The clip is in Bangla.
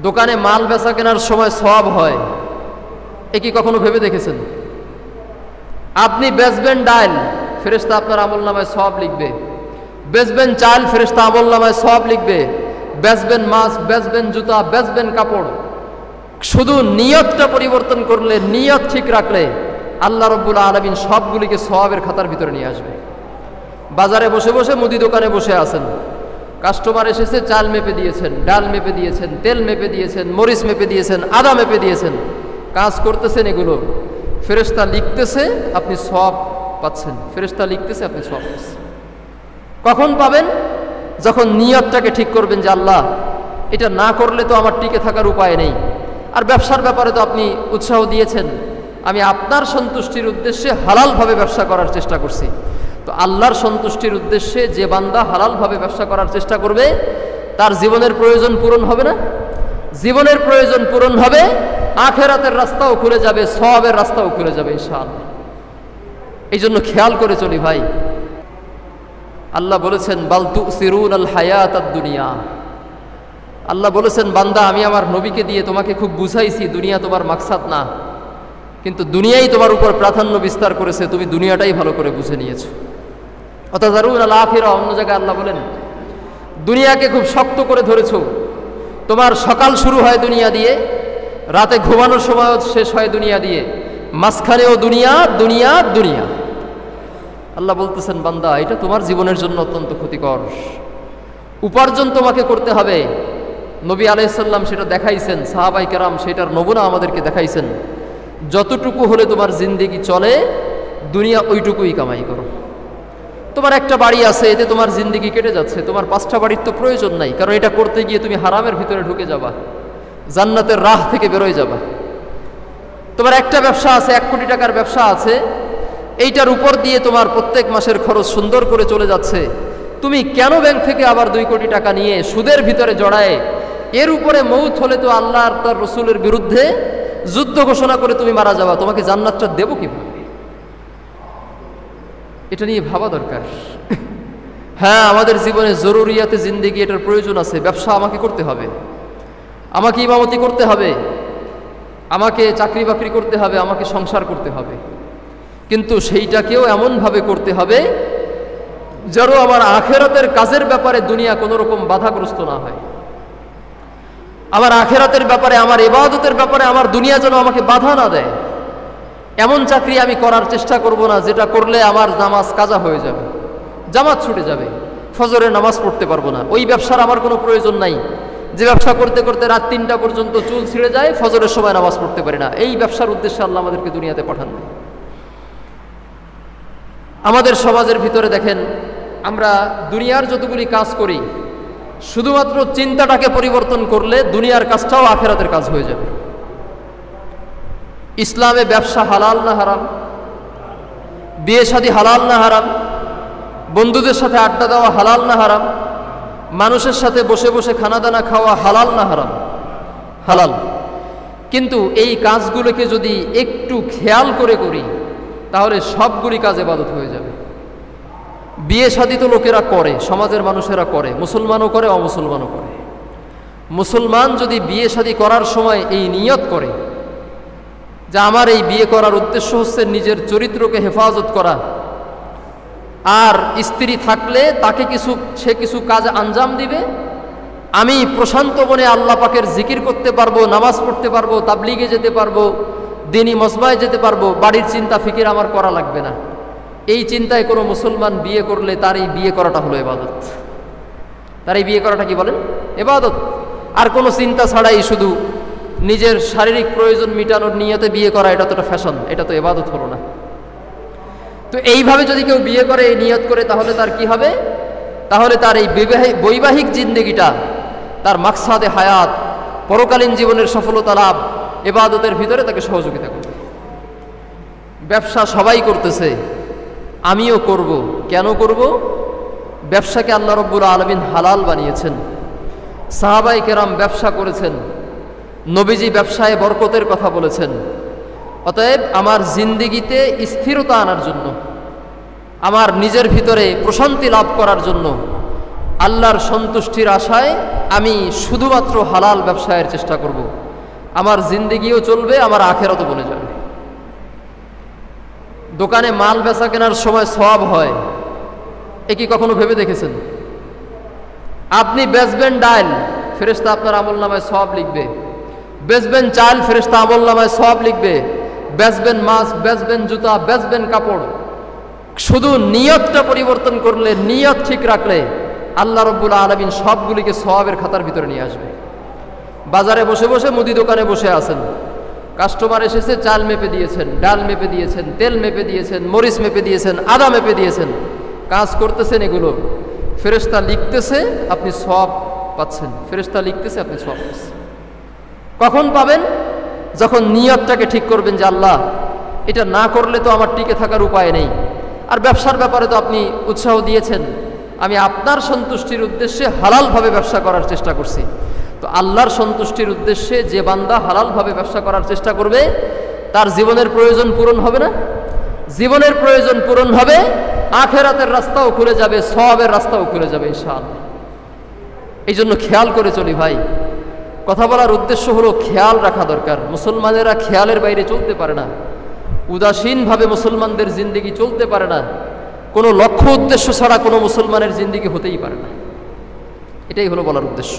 দোকানে মাল বেচা কেনার সময় সওয়াব হয়, এ কি কখনো ভেবে দেখেছেন? আপনি বেচবেন ডাল, ফেরেশতা আপনার আমলনামায় সওয়াব লিখবে। বেচবেন চাল, ফেরেশতা আমলনামায় সওয়াব লিখবে। বেচবেন মাছ, বেচবেন জুতা, বেচবেন কাপড়, শুধু নিয়তটা পরিবর্তন করলে, নিয়ত ঠিক রাখলে আল্লাহ রাব্বুল আলামিন সবগুলিকে সওয়াবের খাতার ভিতরে নিয়ে আসবে। বাজারে বসে বসে, মুদি দোকানে বসে আছেন, কাস্টমার এসেছে, চাল মেপে দিয়েছেন, ডাল মেপে দিয়েছেন, তেল মেপে দিয়েছেন, মরিচ মেপে দিয়েছেন, আদা মেপে দিয়েছেন, কাজ করতেছেন, এগুলো ফেরেশতা লিখতেছে, আপনি সওয়াব পাচ্ছেন। ফেরেশতা লিখতেছে, আপনি সওয়াব পাচ্ছেন। কখন পাবেন? যখন নিয়তটাকে ঠিক করবেন যে আল্লাহ, এটা না করলে তো আমার টিকে থাকার উপায় নেই। আর ব্যবসার ব্যাপারে তো আপনি উৎসাহ দিয়েছেন, আমি আপনার সন্তুষ্টির উদ্দেশ্যে হালালভাবে ব্যবসা করার চেষ্টা করছি। তো আল্লাহর সন্তুষ্টির উদ্দেশ্যে যে বান্দা হালালভাবে ব্যবসা করার চেষ্টা করবে, তার জীবনের প্রয়োজন পূরণ হবে না? জীবনের প্রয়োজন পূরণ হবে, আখিরাতের রাস্তাও খুলে যাবে, সওয়াবের রাস্তাও খুলে যাবে ইনশাআল্লাহ। এই জন্য খেয়াল করে চলি ভাই। আল্লাহ বলেছেন বাল তুসিরুনাল হায়াতাদ দুনিয়া। আল্লাহ বলেছেন বান্দা, আমি আমার নবীকে দিয়ে তোমাকে খুব বুঝাইছি দুনিয়া তোমার মাকসাদ না, কিন্তু দুনিয়াই তোমার উপর প্রাধান্য বিস্তার করেছে, তুমি দুনিয়াটাই ভালো করে বুঝে নিয়েছো। ওয়াতাযারুনাল আখিরা, অন্য জায়গায় আল্লাহ বলেন দুনিয়াকে খুব শক্ত করে ধরেছো। তোমার সকাল শুরু হয় দুনিয়া দিয়ে, রাতে ঘুমানোর সময় শেষ হয় দুনিয়া দিয়ে, মাঝখানেও দুনিয়া দুনিয়া দুনিয়া। আল্লাহ বলতেছেন বান্দা, এটা তোমার জীবনের জন্য অত্যন্ত ক্ষতিকর। উপার্জন তোমাকে করতে হবে। নবী আলাইহিস সালাম সেটা দেখাইছেন, সাহাবায়ে কেরাম সেটার নমুনা আমাদেরকে দেখাইছেন। যতটুকু হলে তোমার জিন্দেগি চলে, দুনিয়া ওইটুকুই কামাই করো। তোমার একটা বাড়ি আছে, এতে তোমার জিন্দেগি কেটে যাচ্ছে, তোমার 5টা বাড়ির তো প্রয়োজন নাই, কারণ এটা করতে গিয়ে তুমি হারামের ভিতরে ঢুকে যাবা, জান্নাতের রাহ থেকে বেরোয় যাবা। তোমার একটা ব্যবসা আছে, 1 কোটি টাকার ব্যবসা আছে, এইটার উপর দিয়ে তোমার প্রত্যেক মাসের খরচ সুন্দর করে চলে যাচ্ছে, তুমি কেন ব্যাংক থেকে আবার 2 কোটি টাকা নিয়ে সুদের ভিতরে জড়ায়, এর উপরে মৌত হলে তো আল্লাহ আর তার রসুলের বিরুদ্ধে যুদ্ধ ঘোষণা করে তুমি মারা যাবা, তোমাকে জান্নাতটা দেবো কিভাবে? এটা নিয়ে ভাবা দরকার। হ্যাঁ, আমাদের জীবনে জরুরিয়াতে জিন্দেগি, এটার প্রয়োজন আছে। ব্যবসা আমাকে করতে হবে, আমাকে ইমামতি করতে হবে, আমাকে চাকরি বাকরি করতে হবে, আমাকে সংসার করতে হবে, কিন্তু সেইটাকেও এমনভাবে করতে হবে যেন আমার আখিরাতের কাজের ব্যাপারে দুনিয়া কোনো রকম বাধাগ্রস্ত না হয়। আমার আখিরাতের ব্যাপারে, আমার ইবাদতের ব্যাপারে আমার দুনিয়া যেন আমাকে বাধা না দেয়। এমন চাকরি আমি করার চেষ্টা করব না যেটা করলে আমার নামাজ কাজা হয়ে যাবে, জামাত ছুটে যাবে, ফজরের নামাজ পড়তে পারবো না। ওই ব্যবসার আমার কোনো প্রয়োজন নাই, যে ব্যবসা করতে করতে রাত 3টা পর্যন্ত চুল ছিঁড়ে যায়, ফজরের সময় নামাজ পড়তে পারি না। এই ব্যবসার উদ্দেশ্যে আল্লাহ আমাদেরকে দুনিয়াতে পাঠান না। আমাদের সমাজের ভিতরে দেখেন, আমরা দুনিয়ার যতগুলি কাজ করি, শুধুমাত্র চিন্তাটাকে পরিবর্তন করলে দুনিয়ার কাজটাও আখিরাতের কাজ হয়ে যাবে। ইসলামে ব্যবসা হালাল না হারাম? বিয়ে শাদী হালাল না হারাম? বন্ধুদের সাথে আড্ডা দেওয়া হালাল না হারাম? মানুষের সাথে বসে বসে খানা দানা খাওয়া হালাল না হারাম? হালাল। কিন্তু এই কাজগুলোকে যদি একটু খেয়াল করে করি, তাহলে সবগুলি কাজ ইবাদত হয়ে যাবে। বিয়ে শাদী তো লোকেরা করে, সমাজের মানুষেরা করে, মুসলমানও করে, অমুসলমানও করে। মুসলমান যদি বিয়ে শাদী করার সময় এই নিয়ত করে যে আমার এই বিয়ে করার উদ্দেশ্য হচ্ছে নিজের চরিত্রকে হেফাজত করা, আর স্ত্রী থাকলে তাকে সে কিছু কাজ আঞ্জাম দিবে, আমি প্রশান্ত মনে আল্লাহ পাকের জিকির করতে পারবো, নামাজ পড়তে পারবো, তাবলিগে যেতে পারবো, দিনী মজমায় যেতে পারবো, বাড়ির চিন্তা ফিকির আমার করা লাগবে না, এই চিন্তায় কোনো মুসলমান বিয়ে করলে তার এই বিয়ে করাটা হলো ইবাদত। তার এই বিয়ে করাটা কি বলেন? ইবাদত। আর কোনো চিন্তা ছাড়াই শুধু নিজের শারীরিক প্রয়োজন মিটানোর নিয়তে বিয়ে করা, এটা তো একটা ফ্যাশন, এটা তো ইবাদত হলো না। তো এইভাবে যদি কেউ বিয়ে করে, এই নিয়ত করে, তাহলে তার কি হবে? তাহলে তার এই বৈবাহিক জিন্দেগিটা, তার মাকসাদে হায়াত, পরকালীন জীবনের সফলতা লাভ, ইবাদতের ভিতরে তাকে সহযোগিতা করবে। ব্যবসা সবাই করতেছে, আমিও করব। কেন করব? ব্যবসাকে আল্লাহ রাব্বুল আলামিন হালাল বানিয়েছেন, সাহাবায়ে কেরাম ব্যবসা করেছেন, নবীজি ব্যবসায় বরকতের কথা বলেছেন। অতএব আমার জিন্দেগিতে স্থিরতা আনার জন্য, আমার নিজের ভিতরে প্রশান্তি লাভ করার জন্য, আল্লাহর সন্তুষ্টির আশায় আমি শুধুমাত্র হালাল ব্যবসায়ের চেষ্টা করব, আমার জিন্দেগিও চলবে, আমার আখেরাতও বনে যাবে। দোকানে মাল বেচা কেনার সময় সওয়াব হয়, এ কি কখনো ভেবে দেখেছেন? আপনি বেচবেন ডাল, ফেরেশতা আপনার আমলনামায় সওয়াব লিখবে। বেচবেন চাল, ফেরেশতা আমলনামায় সওয়াব লিখবে। বেচবেন মাছ, বেচবেন জুতা, বেচবেন কাপড়, শুধু নিয়তটা পরিবর্তন করলে, নিয়ত ঠিক রাখলে আল্লাহ রাব্বুল আলামিন সবগুলিকে সওয়াবের খাতার ভিতরে নিয়ে আসবে। বাজারে বসে বসে, মুদি দোকানে বসে আছেন, কাস্টমার এসেছে, চাল মেপে দিয়েছেন, ডাল মেপে দিয়েছেন, তেল মেপে দিয়েছেন, মরিচ মেপে দিয়েছেন, আদা মেপে দিয়েছেন, কাজ করতেছেন, এগুলো ফেরেশতা লিখতেছে, আপনি সওয়াব পাচ্ছেন। ফেরেশতা লিখতেছে, আপনি সওয়াব পাচ্ছেন। কখন পাবেন? যখন নিয়তটাকে ঠিক করবেন যে আল্লাহ, এটা না করলে তো আমার টিকে থাকার উপায় নেই। আর ব্যবসার ব্যাপারে তো আপনি উৎসাহ দিয়েছেন, আমি আপনার সন্তুষ্টির উদ্দেশ্যে হালালভাবে ব্যবসা করার চেষ্টা করছি। তো আল্লাহর সন্তুষ্টির উদ্দেশ্যে যে বান্দা হালালভাবে ব্যবসা করার চেষ্টা করবে, তার জীবনের প্রয়োজন পূরণ হবে না? জীবনের প্রয়োজন পূরণ হবে, আখেরাতের রাস্তাও খুলে যাবে, সওয়াবের রাস্তাও খুলে যাবে ইনশাআল্লাহ। এই জন্য খেয়াল করে চলি ভাই। কথা বলার উদ্দেশ্য হলো খেয়াল রাখা দরকার। মুসলমানেরা খেয়ালের বাইরে চলতে পারে না, উদাসীনভাবে মুসলমানদের জিন্দেগি চলতে পারে না। কোনো লক্ষ্য উদ্দেশ্য ছাড়া কোনো মুসলমানের জিন্দেগি হতেই পারে না। এটাই হলো বলার উদ্দেশ্য।